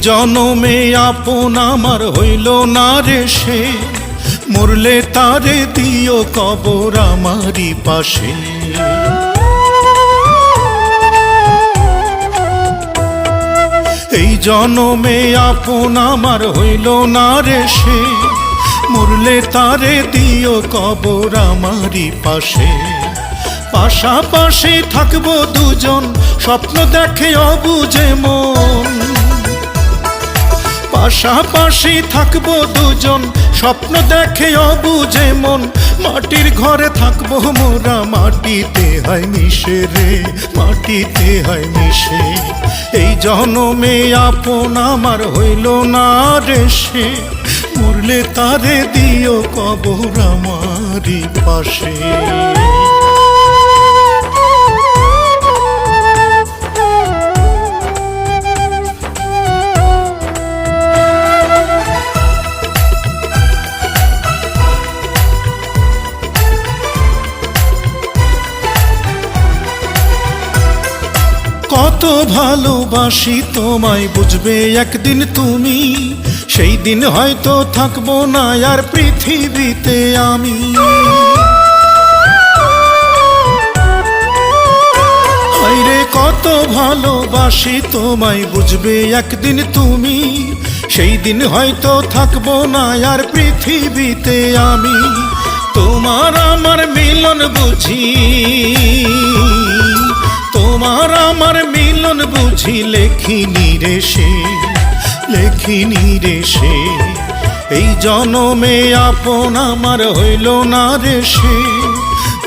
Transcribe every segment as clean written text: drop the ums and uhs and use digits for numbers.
জনমে আপন আমার হইল না রে সে, মরলে তারে দিও কবর আমারই পাশে। এই জনমে আপন আমার হইল না রে সে, মরলে তারে দিও কবর আমারই পাশে। পাশাপাশি থাকবো দুজন, স্বপ্ন দেখে অবুঝে মন। পাশাপাশি থাকবো দুজন, স্বপ্ন দেখে অবুঝে মন। মাটির ঘরে থাকবো মোরা, মাটিতে হয় মিশে রে, মাটিতে হয় মিশে। এই জনমে আপন আমার হইল না রে সে, মরলে তারে দিও কবর আমারই পাশে। কত ভালোবাসি তোমায় বুঝবে একদিন তুমি, সেই দিন হয়তো থাকবো না আর পৃথিবীতে আমি। হায়রে কত ভালোবাসি তোমায় বুঝবে একদিন তুমি, সেই দিন হয়তো থাকবো না আর পৃথিবীতে আমি। তোমার আমার মিলন বুঝি, তোমার আমার মিলন বুঝি লেখিনি রে সে, লেখিনি রে সে। এই জনমে আপন আমার হইল না রে সে,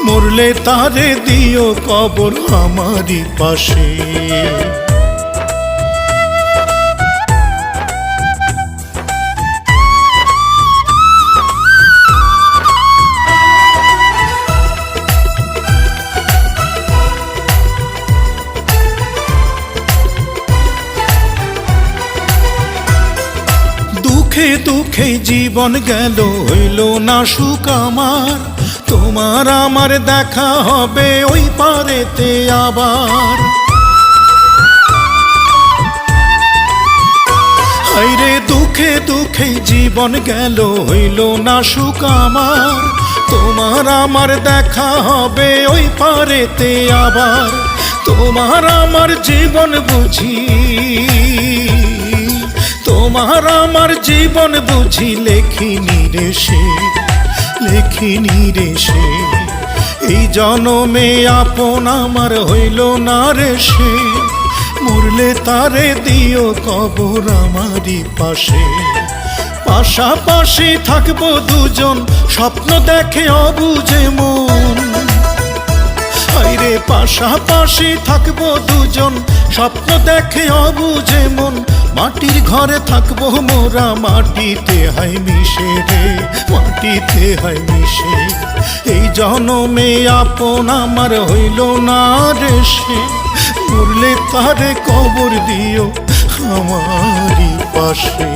মরলে তারে দিও কবর আমারই পাশে। দুঃখে দুঃখে জীবন গেল, হইল না সুখ আমার। তোমার আমার দেখা হবে ওই পারেতে আবার। হায়রে দুঃখে দুঃখে জীবন গেল, হইল না সুখ আমার। তোমার আমার দেখা হবে ওই পারেতে আবার। তোমার আমার জীবন বুঝি, তোমার আমার জীবন বুঝি লেখিনি রে সে, লেখিনি রে সে। এই জনমে আপন আমার হইল না রে সে, মরলে তারে দিও কবর আমারই পাশে। পাশাপাশি থাকবো দুজন, স্বপ্ন দেখে অবুঝে মন। হায়রে পাশাপাশি থাকবো দুজন, স্বপ্ন দেখে অবুঝে মন। মাটির ঘরে থাকবো মোরা, মাটিতে হয় মিশে রে, মাটিতে হয় মিশে। এই জনমে আপন আমার হইল না রে সে, মরলে তারে কবর দিও আমারই পাশে।